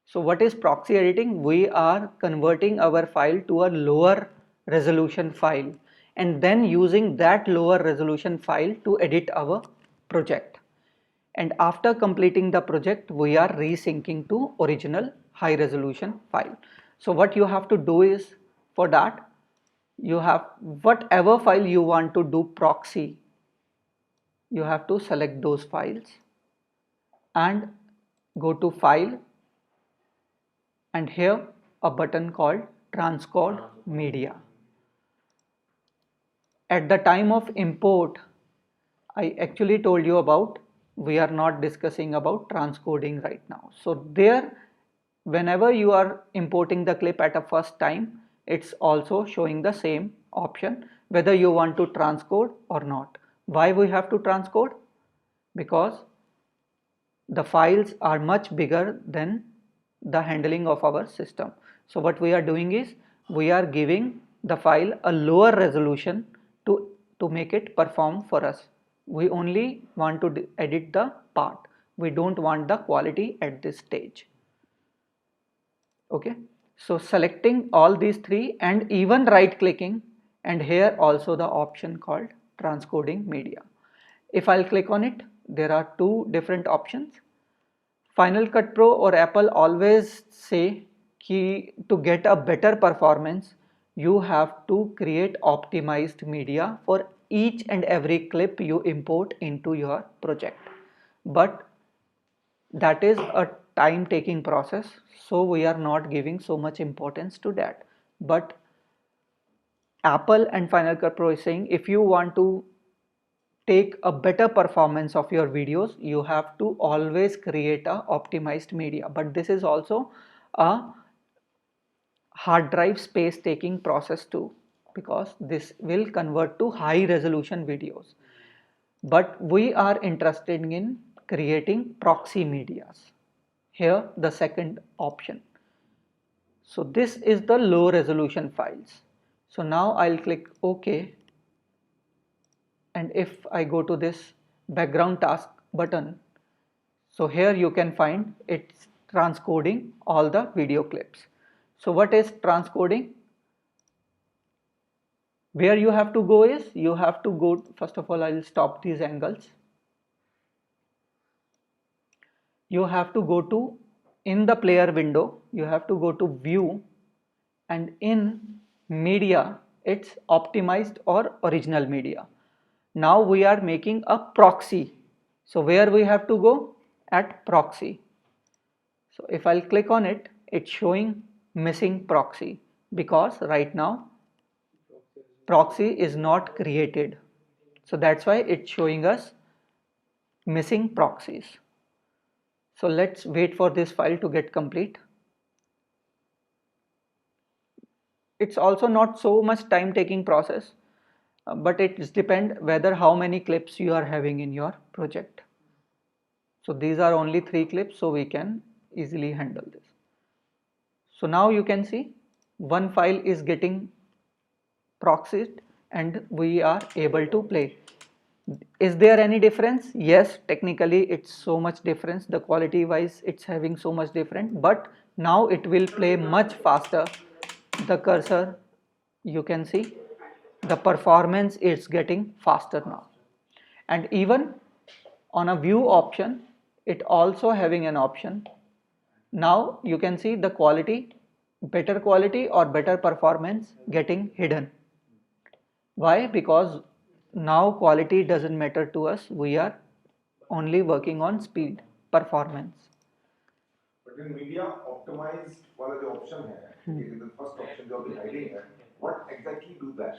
So what is proxy editing? We are converting our file to a lower resolution file and then using that lower resolution file to edit our project. And after completing the project, we are resyncing to original high resolution file. So what you have to do is, for that, you have whatever file you want to do proxy, you have to select those files and go to file, and here a button called transcode media. At the time of import, I actually told you about, we are not discussing about transcoding right now. So there, whenever you are importing the clip at a first time, it's also showing the same option whether you want to transcode or not. Why we have to transcode? Because the files are much bigger than the handling of our system. So what we are doing is, we are giving the file a lower resolution to make it perform for us. We only want to edit the part. We don't want the quality at this stage. Okay, so selecting all these three and even right clicking, and here also the option called transcoding media. If I'll click on it, there are two different options. Final Cut Pro or Apple always say कि to get a better performance, you have to create optimized media for each and every clip you import into your project. But that is a time taking process, so we are not giving so much importance to that. But Apple and Final Cut Pro is saying, if you want to take a better performance of your videos, you have to always create a optimized media. But this is also a hard drive space taking process too, because this will convert to high resolution videos. But we are interested in creating proxy medias. Here the second option. So this is the low resolution files. So now I'll click OK, and if I go to this background task button, so here you can find it's transcoding all the video clips. So what is transcoding? Where you have to go is, you have to go, first of all I will stop these angles. You have to go to, in the player window, you have to go to view, and in media it's optimized or original media. Now we are making a proxy. So where we have to go? At proxy. So if I'll click on it, it's showing missing proxy, because right now proxy is not created. So that's why it's showing us missing proxies. So let's wait for this file to get complete. It's also not so much time taking process, but it depends whether how many clips you are having in your project. So these are only 3 clips, so we can easily handle this. So now you can see one file is getting proxied and we are able to play. Is there any difference? Yes, technically it's so much difference, the quality wise it's having so much different, but now it will play much faster. The cursor, you can see the performance is getting faster now. And even on a view option, it also having an option. Now you can see the quality, better quality or better performance getting hidden. Why? Because now quality doesn't matter to us, we are only working on speed, performance. But in media optimized वाला जो option है, ये the first option जो अभी hiding है, what exactly do that?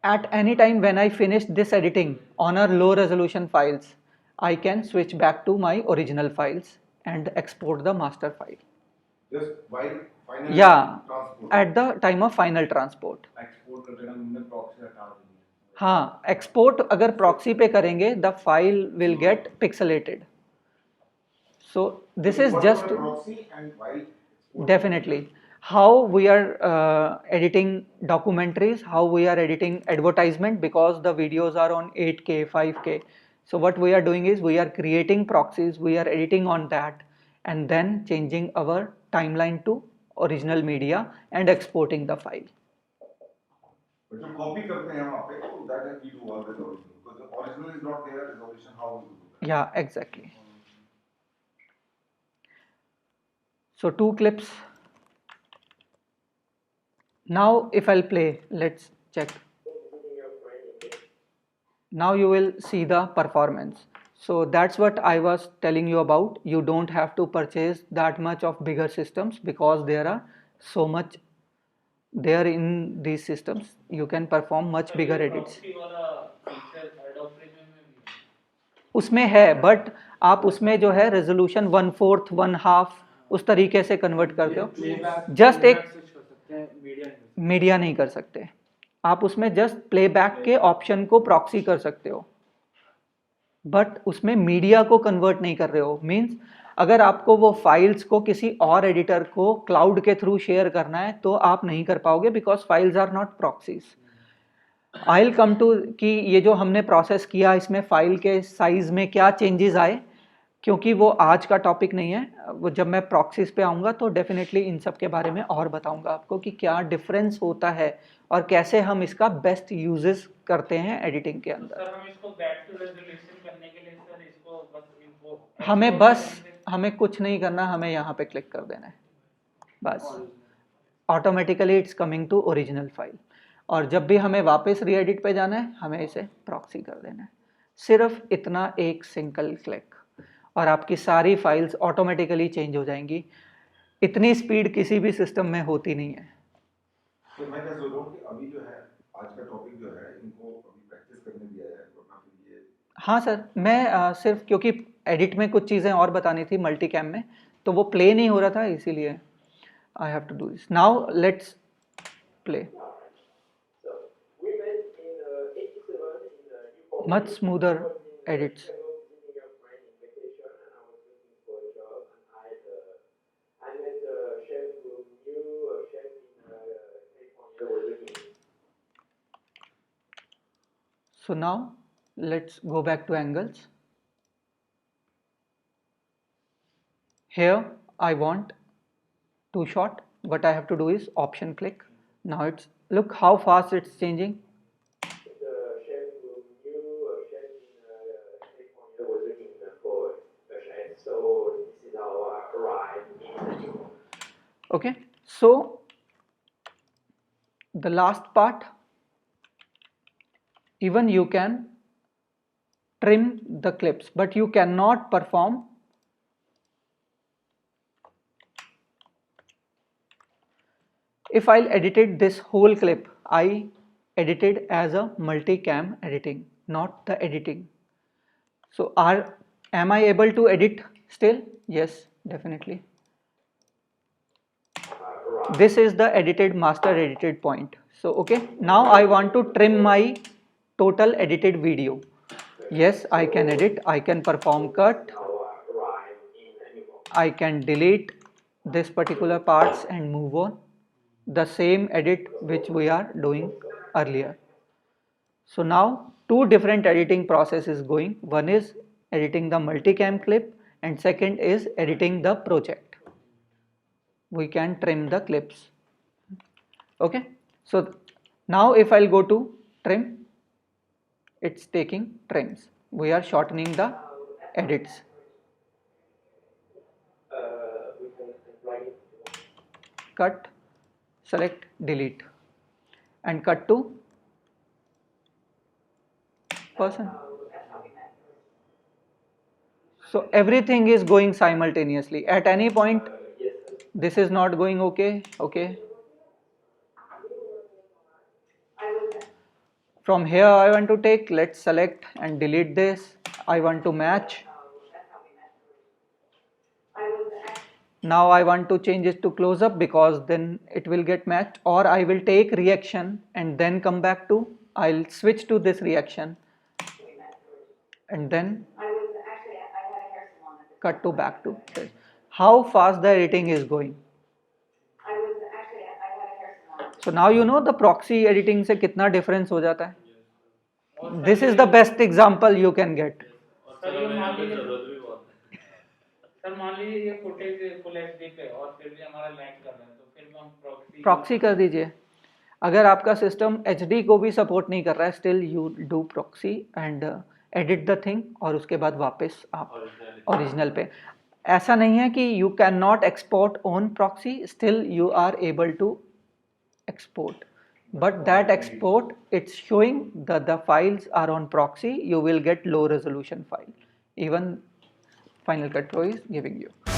At any time when I finish this editing on a low resolution files, I can switch back to my original files and export the master file. Just while final transport. At the time of final transport. Export करते time हमने proxy हटा दी. हाँ, export अगर proxy पे करेंगे, the file will get pixelated. So this is just proxy and while definitely how we are editing documentaries, how we are editing advertisement, because the videos are on 8K, 5K. So what we are doing is, we are creating proxies, we are editing on that, and then changing our timeline to original media and exporting the file. But जो copy करते हैं वहाँ पे, so that is we do always original. Because the original is not there, resolution how we do that. Yeah, exactly. So 2 clips. Now if I'll play, let's check. Now you will see the performance. So that's what I was telling you about. You don't have to purchase that much of bigger systems because there are so much there in these systems. You can perform much bigger edits. उसमें है, but आप उसमें जो है resolution 1/4 1/2 उस तरीके से convert करते हो. जस्ट एक मीडिया नहीं कर सकते आप, उसमें जस्ट प्लेबैक के ऑप्शन को प्रॉक्सी कर सकते हो, बट उसमें मीडिया को कन्वर्ट नहीं कर रहे हो. मीन्स अगर आपको वो फाइल्स को किसी और एडिटर को क्लाउड के थ्रू शेयर करना है तो आप नहीं कर पाओगे because files are not proxies. I will come to कि ये जो हमने प्रोसेस किया इसमें फाइल के साइज में क्या चेंजेस आए, क्योंकि वो आज का टॉपिक नहीं है. वो जब मैं प्रॉक्सीज पे आऊँगा तो डेफिनेटली इन सब के बारे में और बताऊँगा आपको कि क्या डिफरेंस होता है और कैसे हम इसका बेस्ट यूजेस करते हैं एडिटिंग के अंदर. सर हम इसको बैक टू रेजोल्यूशन करने के लिए सर इसको बस हमें कुछ नहीं करना, हमें यहाँ पे क्लिक कर देना है बस. Automatically it's coming to original file. और जब भी हमें वापस री एडिट पे जाना है हमें इसे प्रॉक्सी कर देना है. सिर्फ इतना एक सिंगल क्लिक और आपकी सारी फाइल्स ऑटोमेटिकली चेंज हो जाएंगी. इतनी स्पीड किसी भी सिस्टम में होती नहीं है. तो मैं क्या सोच रहा हूँ कि अभी जो है आज का टॉपिक जो है इनको अभी प्रैक्टिस करने दिया जाए, वरना फिर ये. हाँ सर, मैं सिर्फ क्योंकि एडिट में कुछ चीज़ें और बतानी थी मल्टी कैम में, तो वो प्ले नहीं हो रहा था, इसीलिए I have to do this. Now let's play. Much smoother edits. So now let's go back to angles. Here I want two shot. What I have to do is option click. Now it's look how fast it's changing. Okay, so the last part, even you can trim the clips, but you cannot perform if I edited this whole clip. I edited as a multicam editing, not the editing. So am I able to edit still? Yes, definitely. This is the edited master edited point. So okay, now I want to trim my total edited video. Yes, I can edit, I can perform cut, I can delete this particular parts and move on. The same edit which we are doing earlier. So now two different editing processes going. One is editing the multicam clip and second is editing the project. We can trim the clips. Okay, so now if I'll go to trim, it's taking trims. We are shortening the edits. Cut, select, delete, and cut to person. So everything is going simultaneously. At any point, this is not going okay. Okay. From here I want to take, let's select and delete this. I want to match. Now I want to change it to close up because then it will get matched, or I will take reaction and then come back to, I'll switch to this reaction and then cut to back to this. How fast the editing is going. So now you know the proxy editing से कितना difference हो जाता है. This is the best example you can get. Sir मान लीजिए ये footage full HD पे और फिर भी हमारा लैग कर रहा है तो फिर हम प्रॉक्सी कर दीजिए। अगर आपका सिस्टम एचडी को भी सपोर्ट नहीं कर रहा है, still you do proxy and edit the thing, और उसके बाद वापस आप ओरिजिनल पे। ऐसा नहीं है कि you can not export on proxy, still you are able to export, but that export, it's showing that the files are on proxy, you will get low resolution file, even Final Cut Pro is giving you.